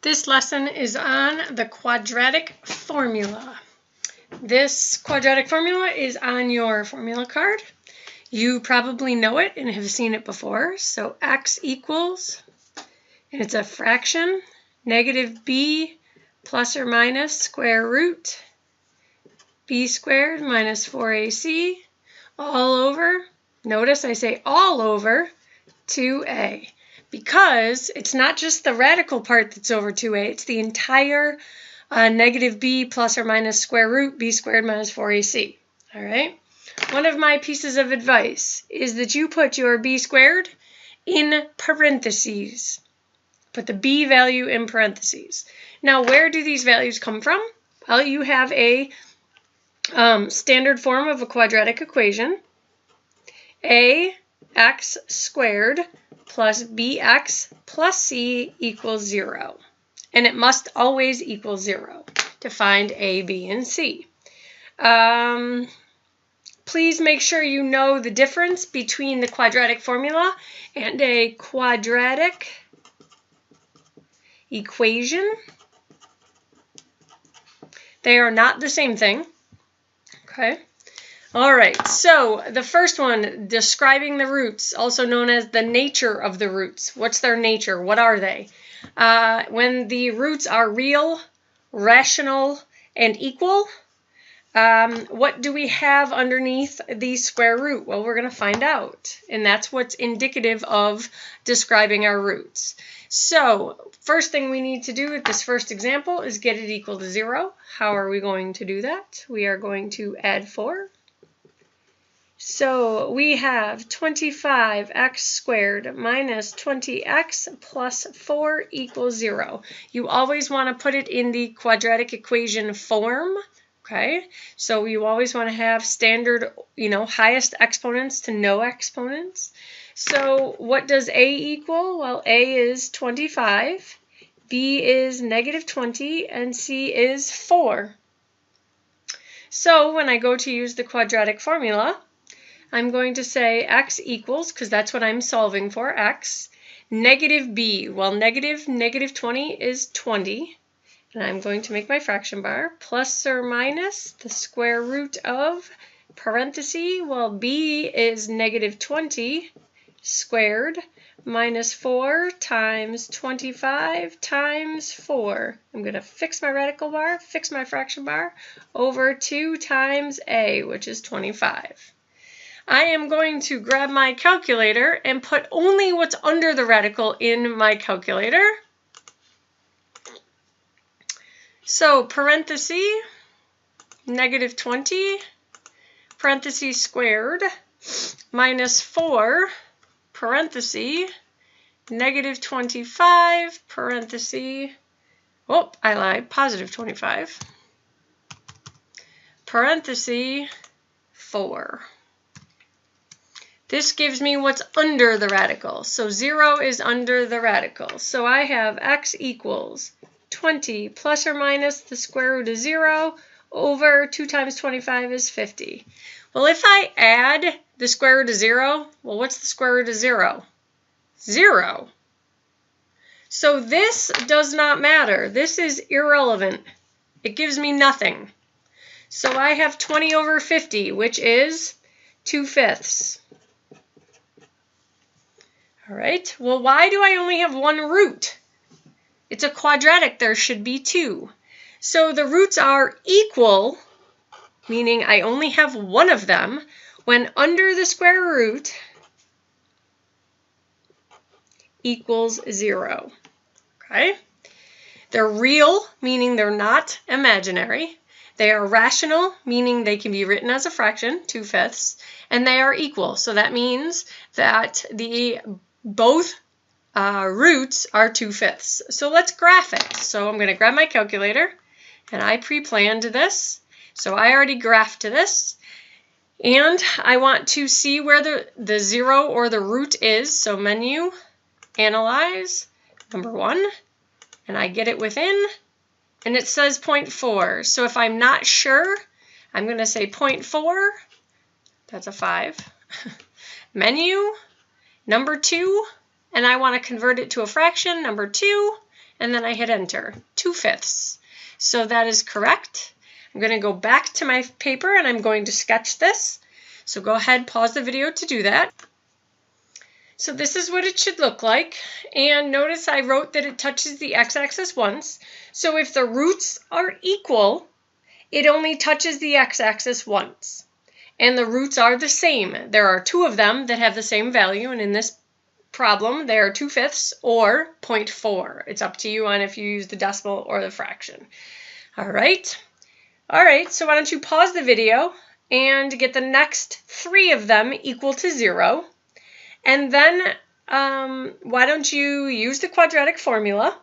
This lesson is on the quadratic formula. This quadratic formula is on your formula card. You probably know it and have seen it before. So x equals, and it's a fraction, negative b plus or minus square root b squared minus 4ac all over, notice I say all over, 2a. Because it's not just the radical part that's over 2a, it's the entire negative b plus or minus square root b squared minus 4ac. All right? One of my pieces of advice is that you put your b squared in parentheses. Put the b value in parentheses. Now, where do these values come from? Well, you have a standard form of a quadratic equation. Ax squared plus bx plus c equals 0. And it must always equal 0 to find a, b, and c. Please make sure you know the difference between the quadratic formula and a quadratic equation. They are not the same thing. Okay. All right, so the first one, describing the roots, also known as the nature of the roots. What's their nature? What are they? When the roots are real, rational, and equal, what do we have underneath the square root? Well, we're going to find out, and that's what's indicative of describing our roots. So, first thing we need to do with this first example is get it equal to 0. How are we going to do that? We are going to add 4. So we have 25x squared minus 20x plus 4 equals 0. You always want to put it in the quadratic equation form. Okay, so you always want to have standard, highest exponents to no exponents. So what does a equal? Well, a is 25, b is negative 20, and c is 4. So when I go to use the quadratic formula, I'm going to say x equals, because that's what I'm solving for, x, negative b. Well, negative 20 is 20. And I'm going to make my fraction bar, plus or minus the square root of, parenthesis, well, b is negative 20 squared minus 4 times 25 times 4. I'm going to fix my radical bar, fix my fraction bar, over 2 times a, which is 25. I am going to grab my calculator and put only what's under the radical in my calculator. So parenthesis, negative 20, parenthesis squared, minus 4, parenthesis, negative 25, parenthesis, oh, I lied, positive 25, parenthesis, 4. This gives me what's under the radical. So 0 is under the radical. So I have x equals 20 plus or minus the square root of 0 over 2 times 25 is 50. Well, if I add the square root of 0, well, what's the square root of 0? 0. So this does not matter. This is irrelevant. It gives me nothing. So I have 20 over 50, which is 2/5. All right, well, why do I only have one root? It's a quadratic, there should be 2. So the roots are equal, meaning I only have one of them, when under the square root equals 0. Okay? They're real, meaning they're not imaginary. They are rational, meaning they can be written as a fraction, 2/5, and they are equal. So that means that both roots are 2/5. So let's graph it. So I'm going to grab my calculator, and I pre-planned this. So I already graphed this, and I want to see where the 0 or the root is. So menu, analyze, number 1, and I get it within, and it says 0.4. So if I'm not sure, I'm going to say 0.4. That's a 5. Menu, number 2, and I want to convert it to a fraction, number 2, and then I hit enter. 2/5. So that is correct. I'm going to go back to my paper and I'm going to sketch this. So go ahead, pause the video to do that. So this is what it should look like. And notice I wrote that it touches the x-axis once. So if the roots are equal, it only touches the x-axis once. And the roots are the same. There are two of them that have the same value, and in this problem, they are 2/5 or 0.4. It's up to you on if you use the decimal or the fraction. All right. All right, so why don't you pause the video and get the next 3 of them equal to 0. And then why don't you use the quadratic formula.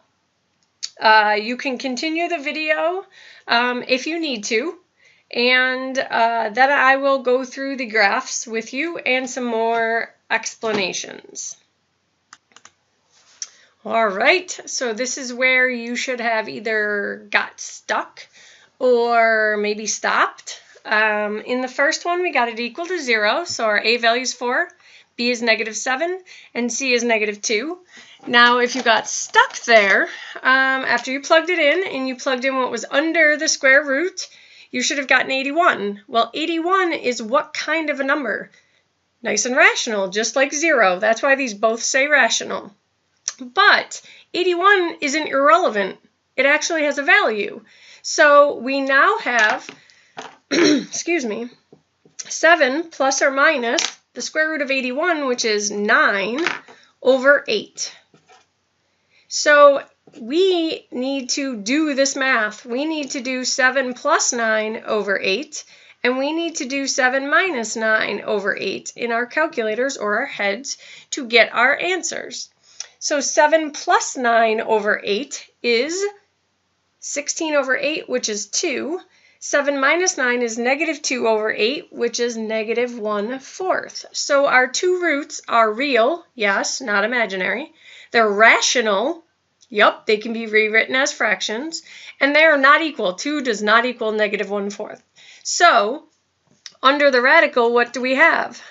You can continue the video if you need to. And then I will go through the graphs with you and some more explanations. All right, so this is where you should have either got stuck or maybe stopped. In the first one, we got it equal to 0, so our A value is 4, B is -7, and C is -2. Now, if you got stuck there, after you plugged it in and you plugged in what was under the square root, you should have gotten 81. Well, 81 is what kind of a number? Nice and rational, just like 0. That's why these both say rational. But 81 isn't irrelevant. It actually has a value. So we now have, excuse me, 7 plus or minus the square root of 81, which is 9 over 8. So we need to do this math. We need to do 7 plus 9 over 8, and we need to do 7 minus 9 over 8 in our calculators or our heads to get our answers. So 7 plus 9 over 8 is 16 over 8, which is 2. 7 minus 9 is -2 over 8, which is -1/4. So our two roots are real, yes, not imaginary. They're rational, yep, they can be rewritten as fractions, and they are not equal. 2 does not equal -1/4. So under the radical, what do we have?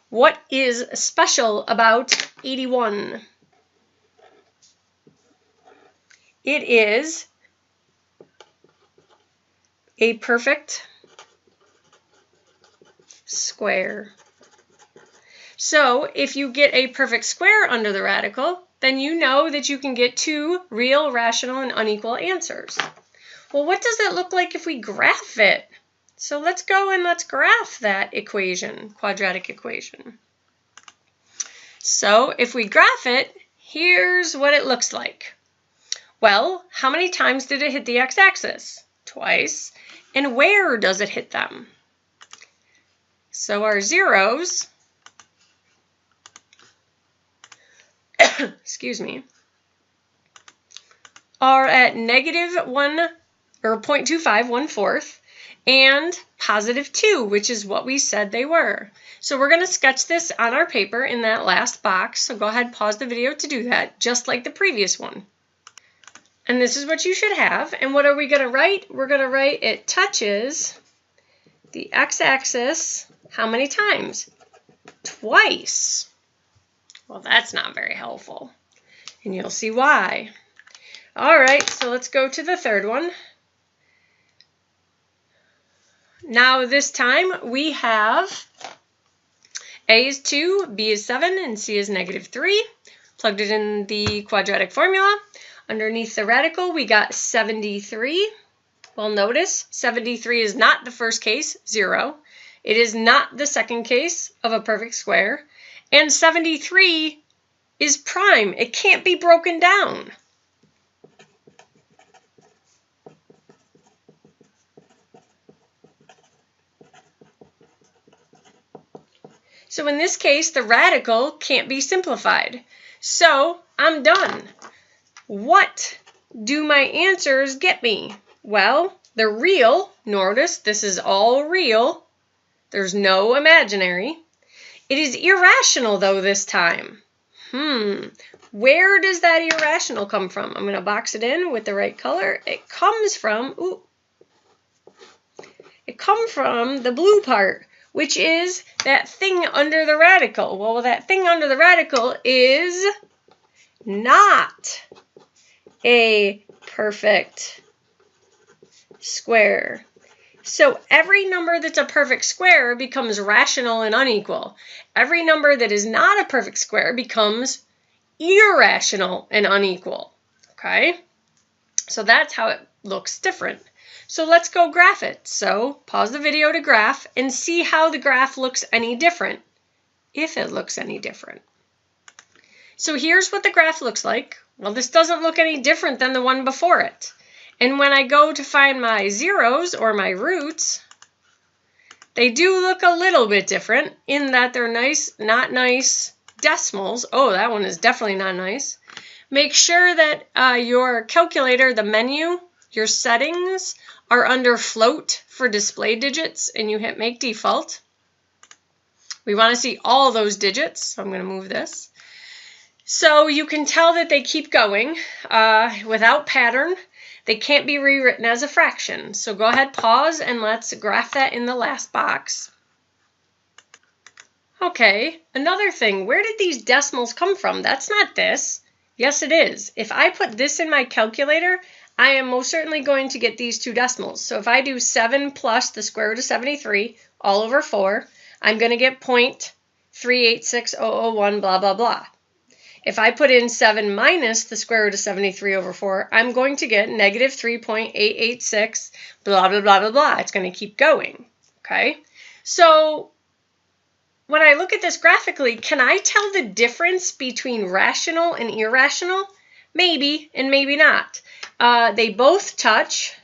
What is special about 81? It is a perfect square. So if you get a perfect square under the radical, then you know that you can get two real, rational, and unequal answers. Well, what does that look like if we graph it? So let's go and let's graph that equation, quadratic equation. So if we graph it, here's what it looks like. Well, how many times did it hit the x-axis? Twice. And where does it hit them? So our zeros, excuse me, are at -1 or 0.25, 1/4, and +2, which is what we said they were. So we're going to sketch this on our paper in that last box. So go ahead, pause the video to do that, just like the previous one. And this is what you should have. And what are we going to write? We're going to write it touches the x-axis how many times? Twice. Well, that's not very helpful. And you'll see why. All right, so let's go to the third one. Now this time we have A is 2, B is 7, and C is -3. Plugged it in the quadratic formula. Underneath the radical, we got 73. Well, notice 73 is not the first case, 0. It is not the second case of a perfect square. And 73 is prime. It can't be broken down. So in this case, the radical can't be simplified. So I'm done. What do my answers get me? Well, they're real. Notice this is all real. There's no imaginary. It is irrational, though, this time. Where does that irrational come from? I'm going to box it in with the right color. It comes from, the blue part, which is that thing under the radical. Well, that thing under the radical is not a perfect square. So every number that's a perfect square becomes rational and unequal. Every number that is not a perfect square becomes irrational and unequal. Okay? So that's how it looks different. So let's go graph it. So pause the video to graph and see how the graph looks any different, if it looks any different. So here's what the graph looks like. Well, this doesn't look any different than the one before it. And when I go to find my zeros or my roots, they do look a little bit different in that they're nice, not nice decimals. Oh, that one is definitely not nice. Make sure that your calculator, the menu, your settings are under float for display digits, and you hit make default. We want to see all those digits, so I'm going to move this. So you can tell that they keep going without pattern. They can't be rewritten as a fraction. So go ahead, pause, and let's graph that in the last box. Okay, another thing, where did these decimals come from? That's not this. Yes, it is. If I put this in my calculator, I am most certainly going to get these two decimals. So if I do 7 plus the square root of 73 all over 4, I'm going to get 0.386001 blah, blah, blah. If I put in 7 minus the square root of 73 over 4, I'm going to get negative 3.886 blah, blah, blah, blah, blah. It's going to keep going. Okay? So when I look at this graphically, can I tell the difference between rational and irrational? Maybe and maybe not. They both touch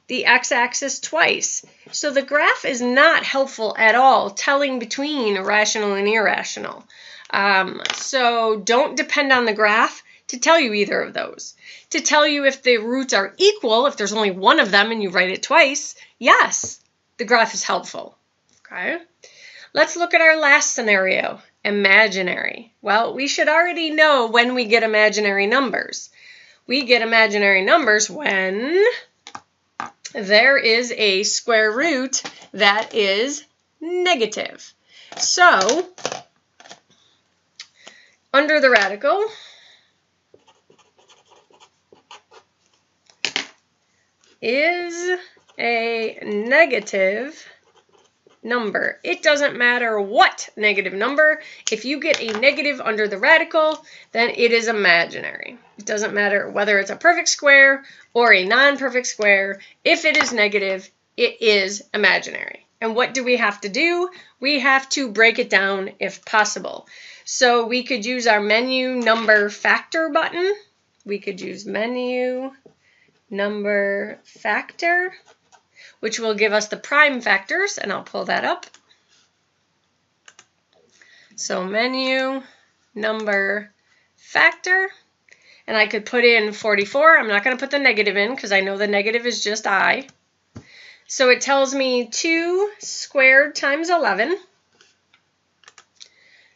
the x-axis twice. So the graph is not helpful at all telling between rational and irrational. So don't depend on the graph to tell you either of those. To tell you if the roots are equal, if there's only one of them and you write it twice, yes, the graph is helpful. Okay? Let's look at our last scenario, imaginary. Well, we should already know when we get imaginary numbers. We get imaginary numbers when there is a square root that is negative. So, under the radical, is a negative number. It doesn't matter what negative number. If you get a negative under the radical, then it is imaginary. It doesn't matter whether it's a perfect square or a non-perfect square. If it is negative, it is imaginary. And what do we have to do? We have to break it down if possible. So we could use our menu number factor button. We could use menu number factor, which will give us the prime factors, and I'll pull that up. So menu number factor, and I could put in 44. I'm not going to put the negative in because I know the negative is just I. So it tells me 2 squared times 11.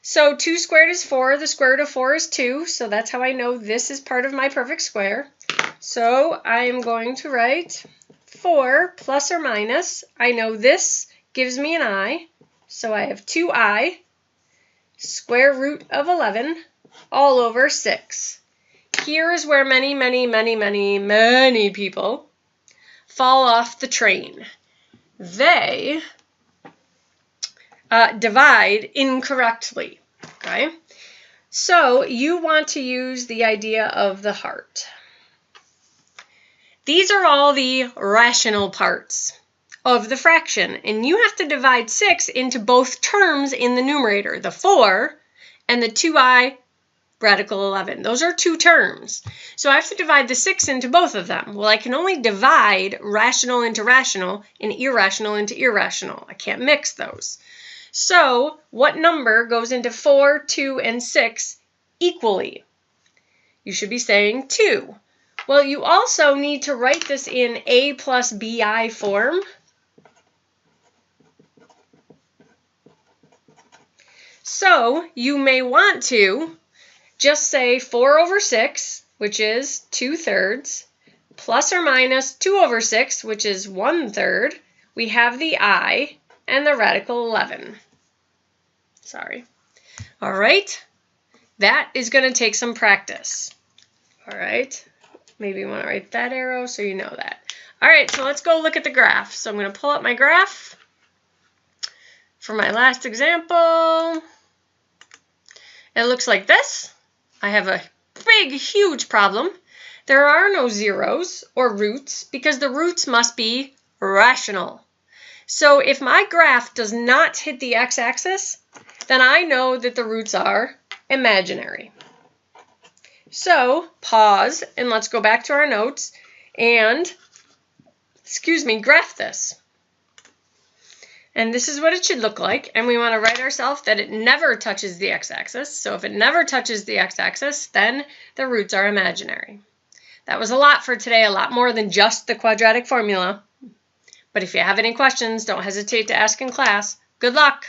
So 2 squared is 4. The square root of 4 is 2. So that's how I know this is part of my perfect square. So I am going to write 4 plus or minus. I know this gives me an I. So I have 2i square root of 11 all over 6. Here is where many, many, many, many, many people fall off the train. They divide incorrectly. Okay? So you want to use the idea of the heart. These are all the rational parts of the fraction, and you have to divide 6 into both terms in the numerator, the 4 and the 2i radical 11. Those are two terms. So I have to divide the 6 into both of them. Well, I can only divide rational into rational and irrational into irrational. I can't mix those. So what number goes into 4, 2, and 6 equally? You should be saying 2. Well, you also need to write this in a plus bi form. So you may want to just say 4 over 6, which is 2/3, plus or minus 2 over 6, which is 1/3. We have the I and the radical 11. Sorry. All right. That is going to take some practice. All right. Maybe you want to write that arrow so you know that. All right, so let's go look at the graph. So I'm going to pull up my graph for my last example. It looks like this. I have a big, huge problem. There are no zeros or roots because the roots must be rational. So if my graph does not hit the x-axis, then I know that the roots are imaginary. So pause and let's go back to our notes and, graph this. And this is what it should look like. And we want to write ourselves that it never touches the x-axis. So if it never touches the x-axis, then the roots are imaginary. That was a lot for today, a lot more than just the quadratic formula. But if you have any questions, don't hesitate to ask in class. Good luck!